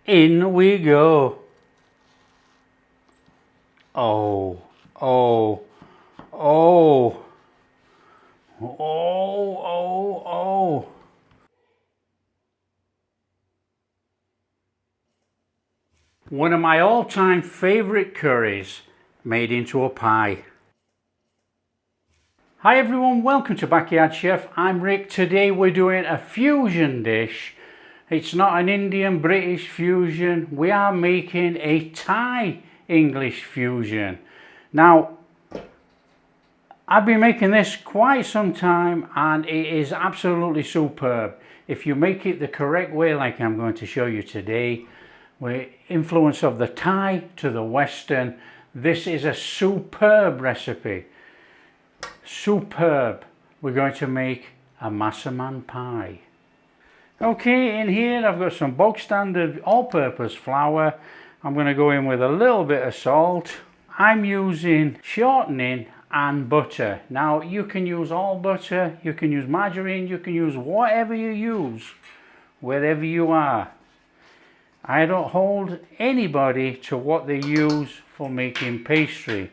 In we go. Oh, oh, oh, oh. One of my all-time favourite curries made into a pie. Hi everyone, welcome to Backyard Chef. I'm Rick. Today we're doing a fusion dish. It's not an Indian British fusion. We are making a Thai English fusion. Now, I've been making this quite some time and it is absolutely superb. If you make it the correct way, like I'm going to show you today, with influence of the Thai to the Western, this is a superb recipe. Superb. We're going to make a Massaman pie. Okay, in here I've got some bog standard all-purpose flour. I'm going to go in with a little bit of salt. I'm using shortening and butter. Now you can use all butter, you can use margarine, you can use whatever you use, wherever you are. I don't hold anybody to what they use for making pastry.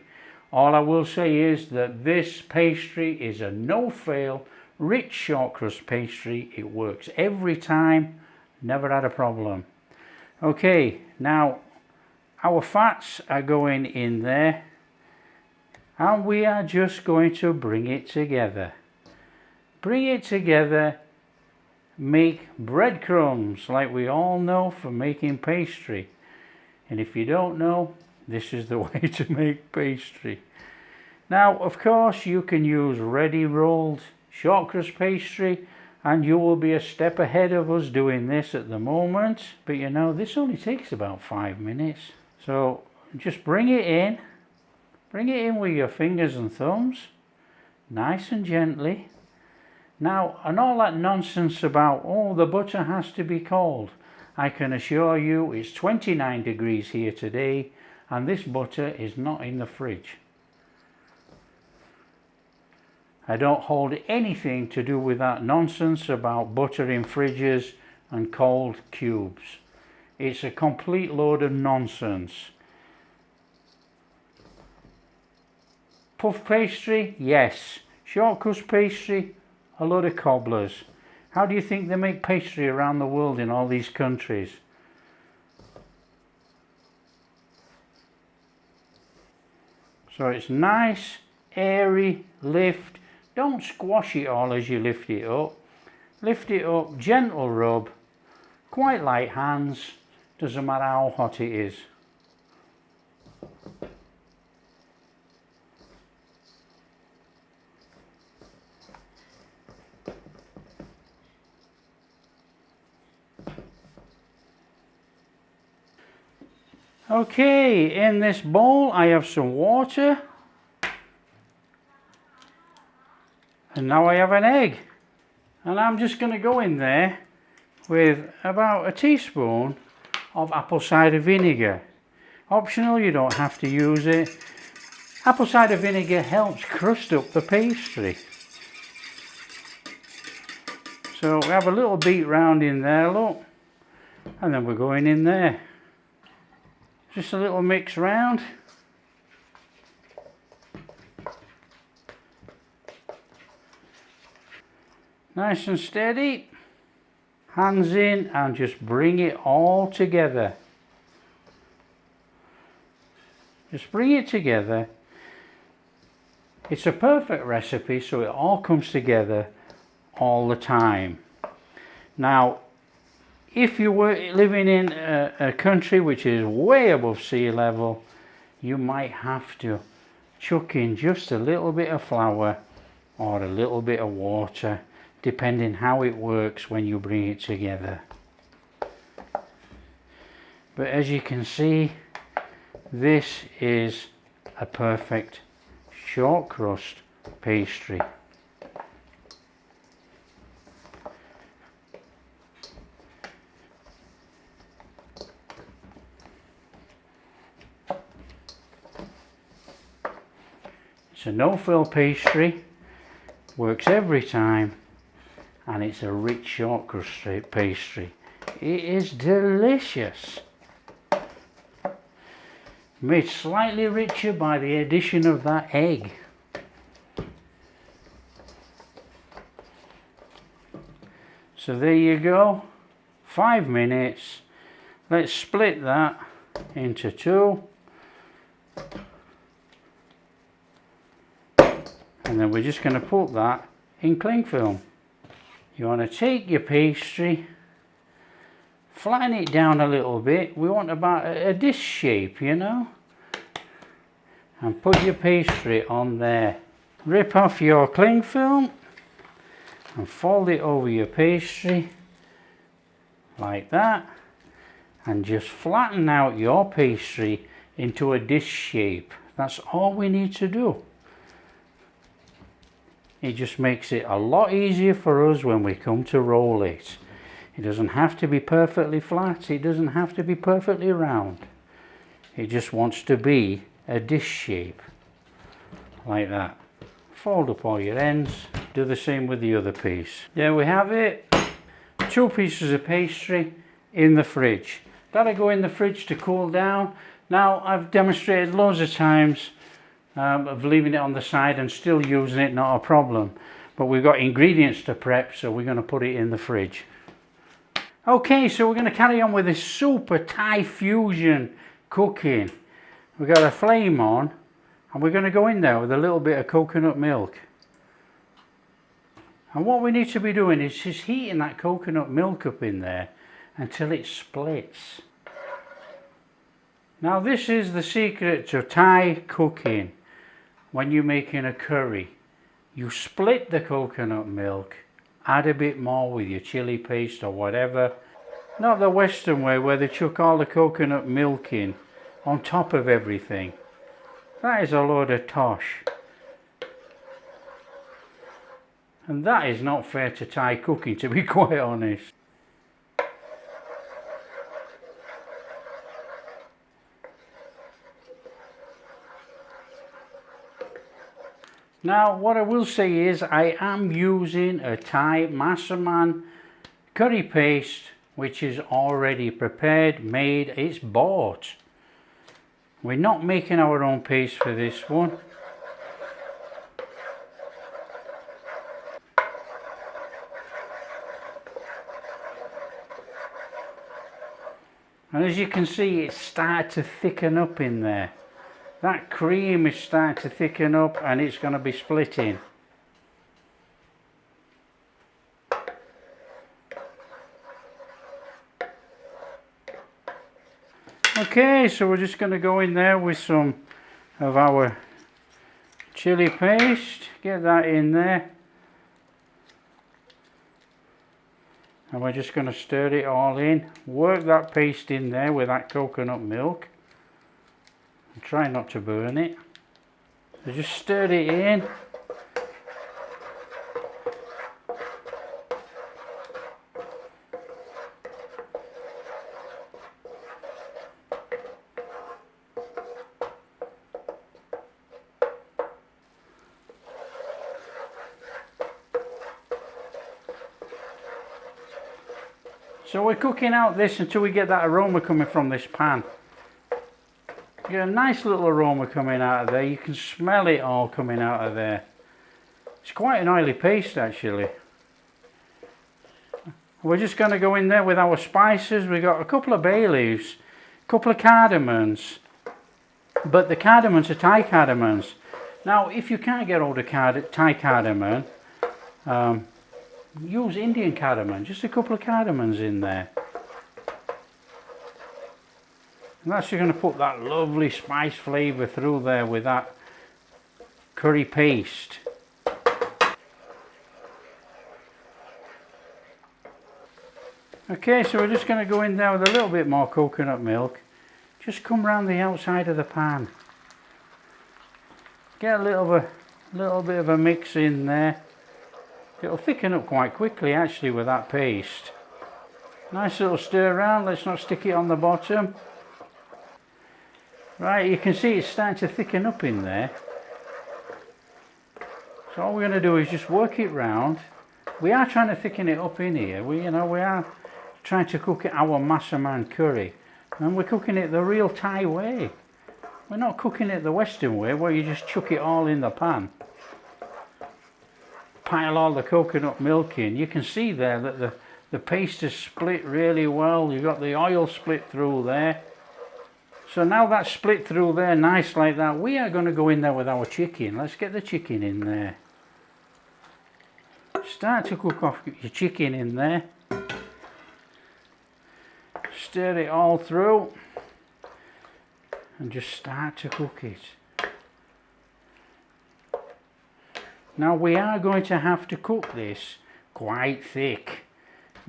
All I will say is that this pastry is a no-fail, rich short crust pastry. It works every time, never had a problem. Okay, now our fats are going in there and we are just going to bring it together. Bring it together, make breadcrumbs like we all know for making pastry. And if you don't know, this is the way to make pastry. Now, of course, you can use ready rolled short crust pastry and you will be a step ahead of us doing this at the moment. But you know, this only takes about 5 minutes. So just bring it in with your fingers and thumbs, nice and gently. Now, and all that nonsense about, oh, the butter has to be cold. I can assure you it's 29 degrees here today and this butter is not in the fridge. I don't hold anything to do with that nonsense about butter in fridges and cold cubes. It's a complete load of nonsense. Puff pastry, yes. Short crust pastry, a load of cobblers. How do you think they make pastry around the world in all these countries? So it's nice, airy, lift. Don't squash it all as you lift it up. Lift it up, gentle rub, quite light hands, doesn't matter how hot it is. Okay, in this bowl I have some water. And now I have an egg. And I'm just going to go in there with about a teaspoon of apple cider vinegar. Optional, you don't have to use it. Apple cider vinegar helps crust up the pastry. So we have a little beat round in there, look. And then we're going in there. Just a little mix round. Nice and steady. Hands in and just bring it all together. Just bring it together. It's a perfect recipe, so it all comes together all the time. Now, if you were living in a country which is way above sea level, you might have to chuck in just a little bit of flour or a little bit of water, depending how it works when you bring it together. But as you can see, this is a perfect short crust pastry. It's a no-fill pastry, works every time, and it's a rich short crust pastry. It is delicious. Made slightly richer by the addition of that egg. So there you go, 5 minutes. Let's split that into two. And then we're just going to put that in cling film. You want to take your pastry, flatten it down a little bit. We want about a disc shape, you know. And put your pastry on there. Rip off your cling film and fold it over your pastry like that, and just flatten out your pastry into a disc shape. That's all we need to do. It just makes it a lot easier for us when we come to roll it. It doesn't have to be perfectly flat, it doesn't have to be perfectly round. It just wants to be a disc shape like that. Fold up all your ends, do the same with the other piece. There we have it, 2 pieces of pastry in the fridge. That'll go in the fridge to cool down. Now, I've demonstrated loads of times of leaving it on the side and still using it, not a problem. But we've got ingredients to prep, so we're going to put it in the fridge. Okay, so we're going to carry on with this super Thai fusion cooking. We've got a flame on, and we're going to go in there with a little bit of coconut milk. And what we need to be doing is just heating that coconut milk up in there until it splits. Now this is the secret to Thai cooking. When you're making a curry, you split the coconut milk, add a bit more with your chili paste or whatever. Not the Western way where they chuck all the coconut milk in on top of everything. That is a load of tosh. And that is not fair to Thai cooking, to be quite honest. Now what I will say is I am using a Thai Massaman curry paste, which is already prepared, made, it's bought. We're not making our own paste for this one. And as you can see, it's started to thicken up in there. That cream is starting to thicken up and it's going to be splitting. Okay, so we're just going to go in there with some of our chili paste. Get that in there. And we're just going to stir it all in. Work that paste in there with that coconut milk. And try not to burn it. So just stir it in. So we're cooking out this until we get that aroma coming from this pan. You get a nice little aroma coming out of there. You can smell it all coming out of there. It's quite an oily paste actually. We're just going to go in there with our spices. We've got a couple of bay leaves, a couple of cardamons, but the cardamons are Thai cardamons. Now if you can't get hold of Thai cardamom, use Indian cardamom, just a couple of cardamons in there. And that's just going to put that lovely spice flavour through there with that curry paste. Okay, so we're just going to go in there with a little bit more coconut milk. Just come round the outside of the pan. Get a little bit of a mix in there. It'll thicken up quite quickly actually with that paste. Nice little stir around, let's not stick it on the bottom. Right, you can see it's starting to thicken up in there. So all we're going to do is just work it round. We are trying to thicken it up in here. We are trying to cook our Massaman curry, and we're cooking it the real Thai way. We're not cooking it the Western way where you just chuck it all in the pan. Pile all the coconut milk in. You can see there that the paste is split really well. You've got the oil split through there. So now that's split through there nice like that, we are going to go in there with our chicken. Let's get the chicken in there. Start to cook off your chicken in there. Stir it all through and just start to cook it. Now we are going to have to cook this quite thick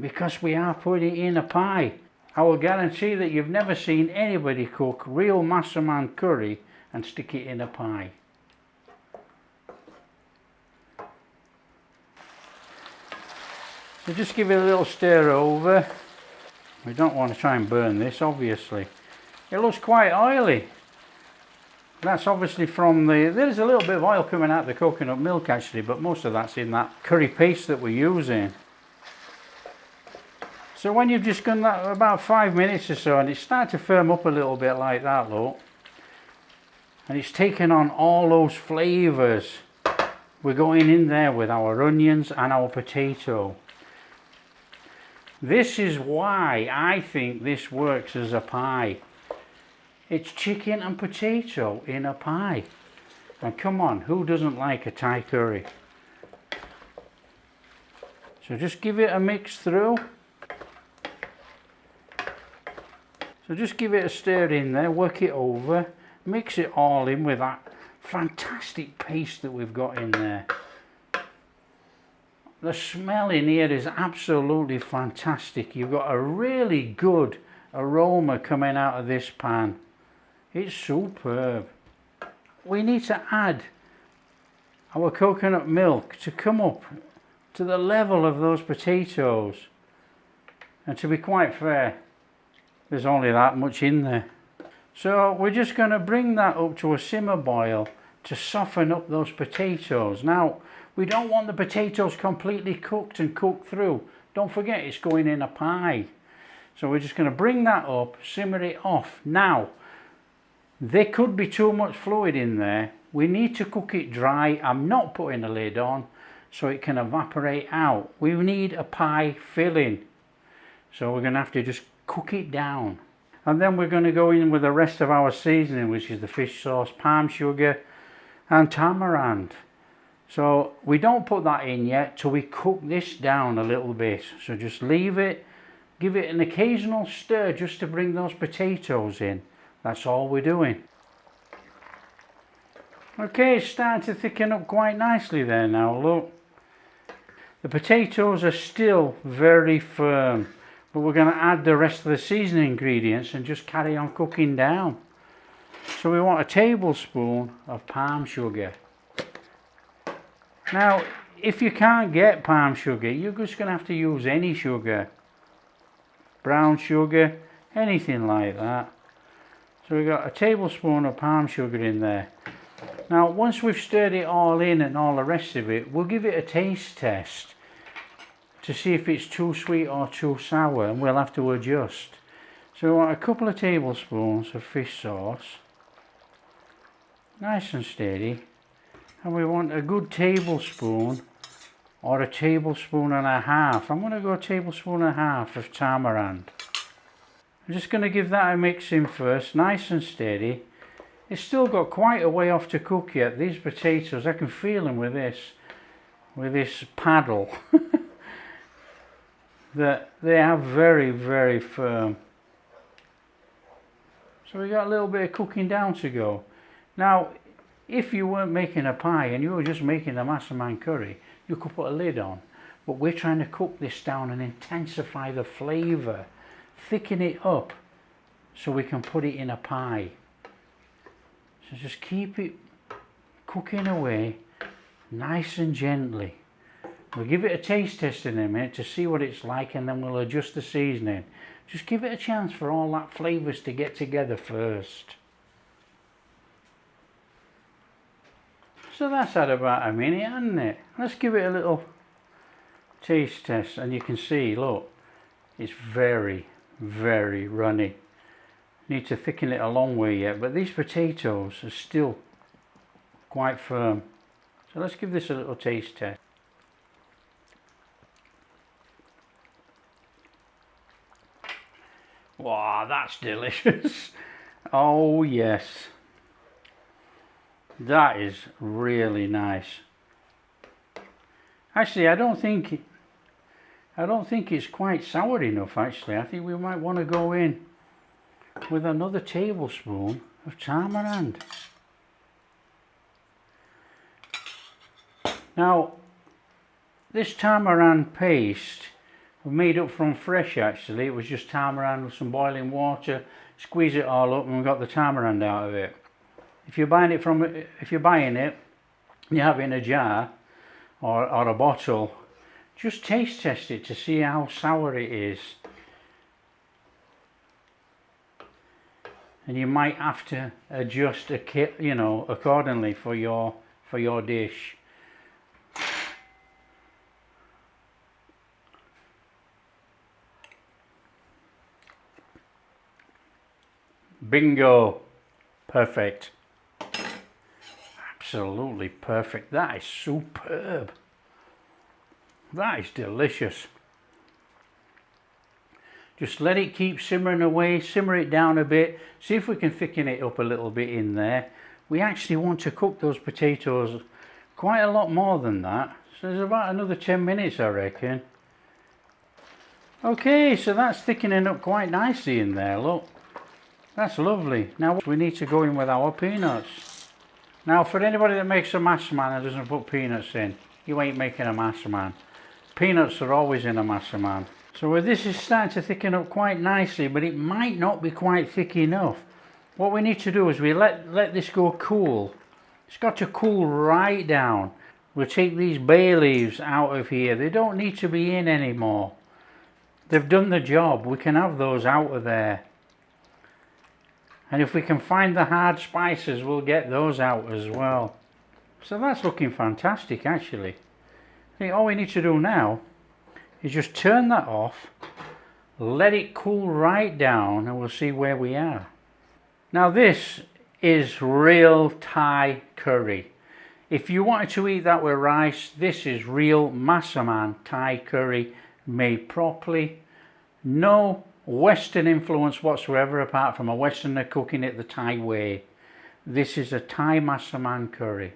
because we are putting it in a pie. I will guarantee that you've never seen anybody cook real Massaman curry and stick it in a pie. So just give it a little stir over. We don't want to try and burn this, obviously. It looks quite oily. That's obviously from there's a little bit of oil coming out of the coconut milk actually, but most of that's in that curry paste that we're using. So when you've just done that about 5 minutes or so and it's started to firm up a little bit like that, look, and it's taken on all those flavours, we're going in there with our onions and our potato. This is why I think this works as a pie. It's chicken and potato in a pie. And come on, who doesn't like a Thai curry? So just give it a mix through. So just give it a stir in there, work it over, mix it all in with that fantastic paste that we've got in there. The smell in here is absolutely fantastic. You've got a really good aroma coming out of this pan. It's superb. We need to add our coconut milk to come up to the level of those potatoes. And to be quite fair, there's only that much in there. So we're just going to bring that up to a simmer boil to soften up those potatoes. Now, we don't want the potatoes completely cooked and cooked through. Don't forget it's going in a pie. So we're just going to bring that up, simmer it off. Now, there could be too much fluid in there. We need to cook it dry. I'm not putting a lid on so it can evaporate out. We need a pie filling. So we're going to have to just cook it down. And then we're going to go in with the rest of our seasoning, which is the fish sauce, palm sugar and tamarind. So we don't put that in yet till we cook this down a little bit. So just leave it, give it an occasional stir just to bring those potatoes in. That's all we're doing. Okay, it's starting to thicken up quite nicely there now, look. The potatoes are still very firm, but we're going to add the rest of the seasoning ingredients and just carry on cooking down. So we want a tablespoon of palm sugar. Now, if you can't get palm sugar, you're just going to have to use any sugar. Brown sugar, anything like that. So we've got a tablespoon of palm sugar in there. Now, once we've stirred it all in and all the rest of it, we'll give it a taste test to see if it's too sweet or too sour, and we'll have to adjust. So we want a couple of tablespoons of fish sauce, nice and steady, and we want a good tablespoon or a tablespoon and a half. I'm going to go a tablespoon and a half of tamarind. I'm just going to give that a mix in first, nice and steady. It's still got quite a way off to cook yet. These potatoes, I can feel them with this paddle. That they are very, very firm. So we got a little bit of cooking down to go. Now, if you weren't making a pie and you were just making a Massaman curry, you could put a lid on. But we're trying to cook this down and intensify the flavour, thicken it up so we can put it in a pie. So just keep it cooking away nice and gently. We'll give it a taste test in a minute to see what it's like, and then we'll adjust the seasoning. Just give it a chance for all that flavours to get together first. So that's had about a minute, hasn't it? Let's give it a little taste test, and you can see, look, It's very, very runny. Need to thicken it a long way yet, but these potatoes are still quite firm. So let's give this a little taste test. Wow, that's delicious. Oh yes, that is really nice. Actually, I don't think it's quite sour enough. Actually, I think we might want to go in with another tablespoon of tamarind. Now, this tamarind paste was made up from fresh. Actually, it was just tamarind with some boiling water. Squeeze it all up, and we got the tamarind out of it. If you're buying it, you have it in a jar or a bottle. Just taste test it to see how sour it is. And you might have to adjust accordingly for your dish. Bingo! Perfect. Absolutely perfect. That is superb. That is delicious. Just let it keep simmering away, simmer it down a bit, see if we can thicken it up a little bit in there. We actually want to cook those potatoes quite a lot more than that, so there's about another 10 minutes I reckon. Okay, so that's thickening up quite nicely in there, look. That's lovely. Now we need to go in with our peanuts. Now for anybody that makes a Massaman and doesn't put peanuts in, you ain't making a Massaman. Peanuts are always in a Massaman. So this is starting to thicken up quite nicely, but it might not be quite thick enough. What we need to do is we let this go cool. It's got to cool right down. We'll take these bay leaves out of here. They don't need to be in anymore. They've done the job. We can have those out of there. And if we can find the hard spices, we'll get those out as well. So that's looking fantastic actually. I think all we need to do now is just turn that off, let it cool right down, and we'll see where we are. Now this is real Thai curry. If you wanted to eat that with rice, this is real Massaman Thai curry made properly. No Western influence whatsoever apart from a Westerner cooking it the Thai way. This is a Thai Massaman curry.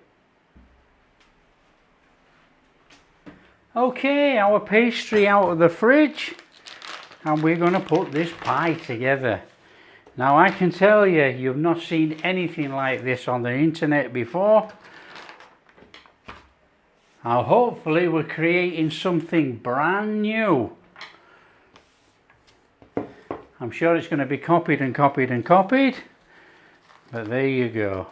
Okay, our pastry out of the fridge, and we're going to put this pie together. Now I can tell you, you've not seen anything like this on the internet before. Now hopefully we're creating something brand new. I'm sure it's going to be copied and copied and copied, but there you go.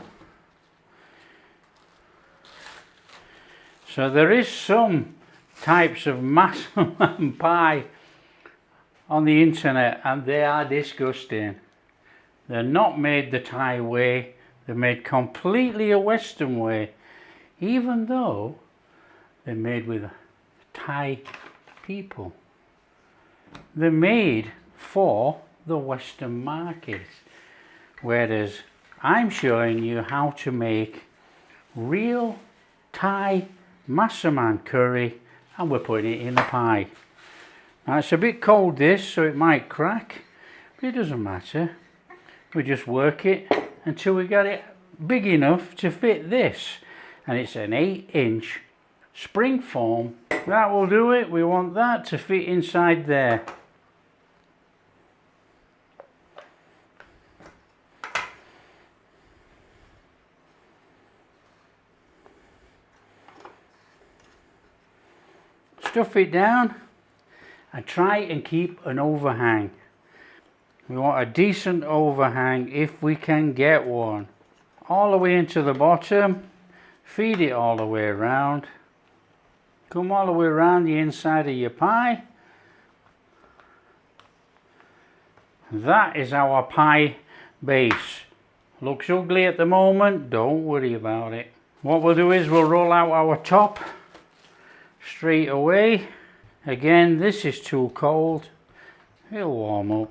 So there is some types of Massaman pie on the internet, and they are disgusting. They're not made the Thai way, they're made completely a Western way, even though they're made with Thai people. They're made for the Western market, whereas I'm showing you how to make real Thai Massaman curry, and we're putting it in a pie. Now it's a bit cold this, so it might crack, but it doesn't matter. We just work it until we get it big enough to fit this, and it's an 8-inch spring foam. That will do it. We want that to fit inside there. Stuff it down and try and keep an overhang. We want a decent overhang if we can get one. All the way into the bottom, feed it all the way around. Come all the way around the inside of your pie. That is our pie base. Looks ugly at the moment, don't worry about it. What we'll do is we'll roll out our top straight away. Again, this is too cold. It'll warm up.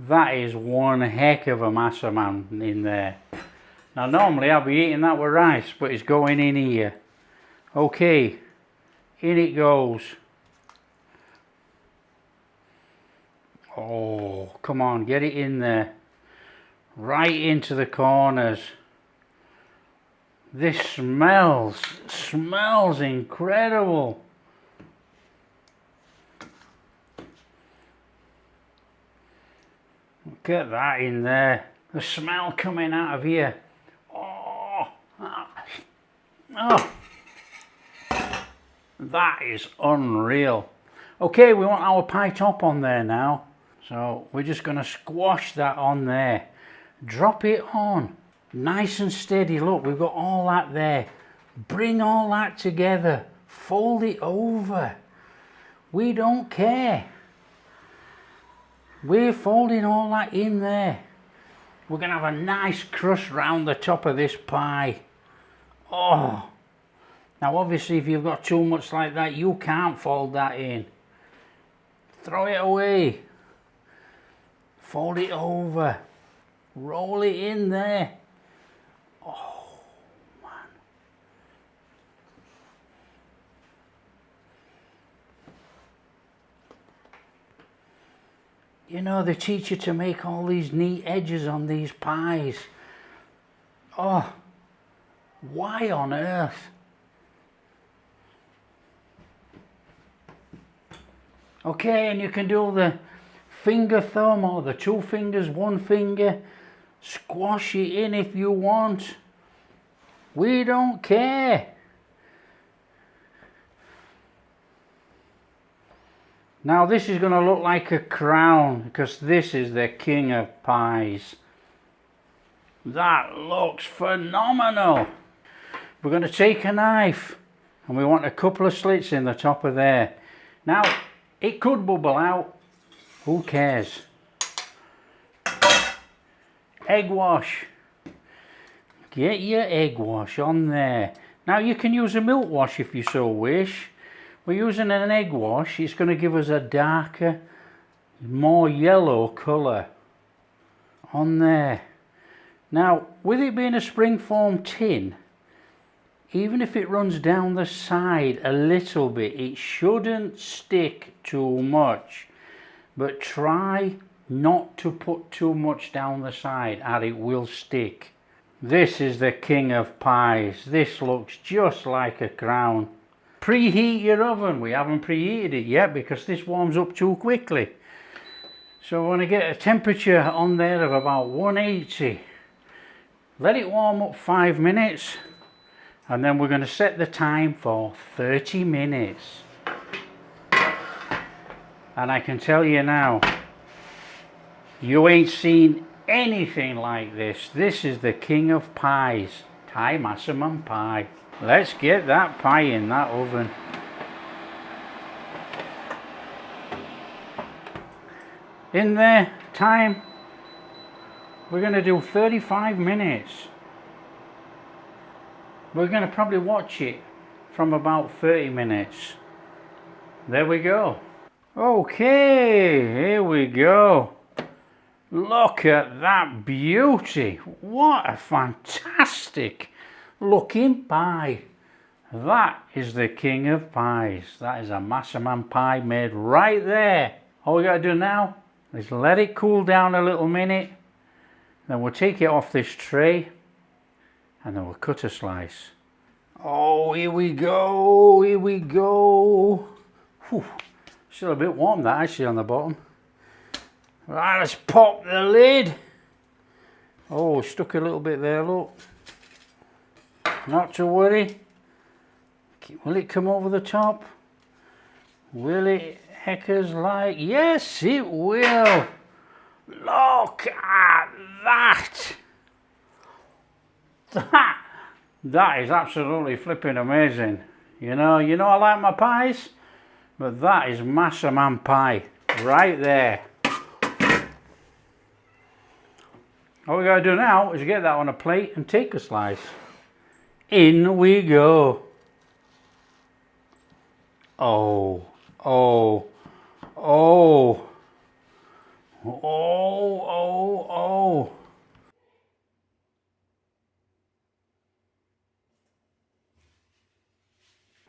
That is one heck of a Massaman in there. Now normally I'll be eating that with rice, but it's going in here. Okay, in it goes. Oh, come on, get it in there. Right into the corners. This smells incredible. Get that in there. The smell coming out of here. Oh, oh. That is unreal. Okay, we want our pie top on there now. So we're just going to squash that on there. Drop it on. Nice and steady. Look, we've got all that there. Bring all that together. Fold it over. We don't care. We're folding all that in there. We're going to have a nice crust round the top of this pie. Oh. Now obviously if you've got too much like that, you can't fold that in. Throw it away. Fold it over. Roll it in there. Oh, man. You know, they teach you to make all these neat edges on these pies. Oh, why on earth? Okay, and you can do the finger thumb or the two fingers, one finger. Squash it in if you want. We don't care. Now this is going to look like a crown because this is the king of pies. That looks phenomenal. We're going to take a knife and we want a couple of slits in the top of there. Now it could bubble out. Who cares? Egg wash. Get your egg wash on there. Now you can use a milk wash if you so wish. We're using an egg wash. It's going to give us a darker, more yellow colour on there. Now with it being a springform tin, even if it runs down the side a little bit, it shouldn't stick too much. But try not to put too much down the side or it will stick. This is the king of pies. This looks just like a crown. Preheat your oven. We haven't preheated it yet because this warms up too quickly. So we're going to get a temperature on there of about 180. Let it warm up 5 minutes and then we're going to set the time for 30 minutes. And I can tell you now, you ain't seen anything like this. This is the king of pies, Thai Massaman pie. Let's get that pie in that oven. In there, time, we're going to do 35 minutes. We're going to probably watch it from about 30 minutes. There we go. Okay, here we go. Look at that beauty. What a fantastic looking pie. That is the king of pies. That is a Massaman pie made right there. All we got to do now is let it cool down a little minute. Then we'll take it off this tray and then we'll cut a slice. Oh, here we go. Here we go. Whew. Still a bit warm that actually on the bottom. Right, let's pop the lid. Oh, stuck a little bit there, look. Not to worry. Will it come over the top? Will it heckers like? Yes, it will. Look at that. That is absolutely flipping amazing. You know I like my pies. But that is Massaman pie right there. All we gotta do now is get that on a plate and take a slice. In we go. Oh, oh, oh, oh, oh.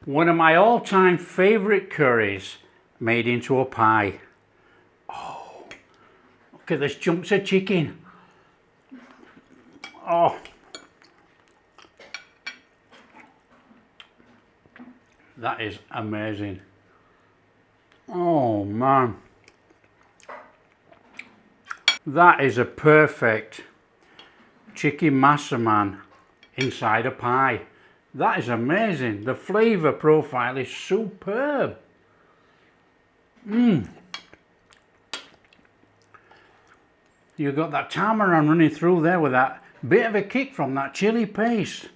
One of my all-time favorite curries made into a pie. Oh, look at this chunks of chicken. Oh, that is amazing. Oh man, that is a perfect chicken massaman inside a pie. That is amazing. The flavour profile is superb. You've got that tamarind running through there with that bit of a kick from that chili paste.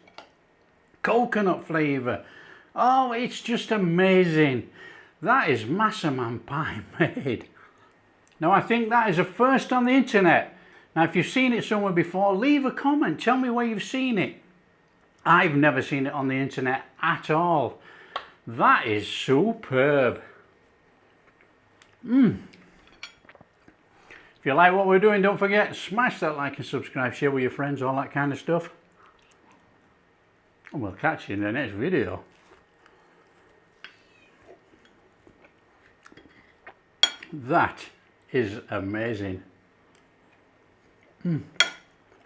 Coconut flavour. Oh, it's just amazing. That is massaman pie made. Now I think that is a first on the internet. Now if you've seen it somewhere before, leave a comment. Tell me where you've seen it. I've never seen it on the internet at all. That is superb. If you like what we're doing, don't forget, smash that like and subscribe, share with your friends, all that kind of stuff. And we'll catch you in the next video. That is amazing.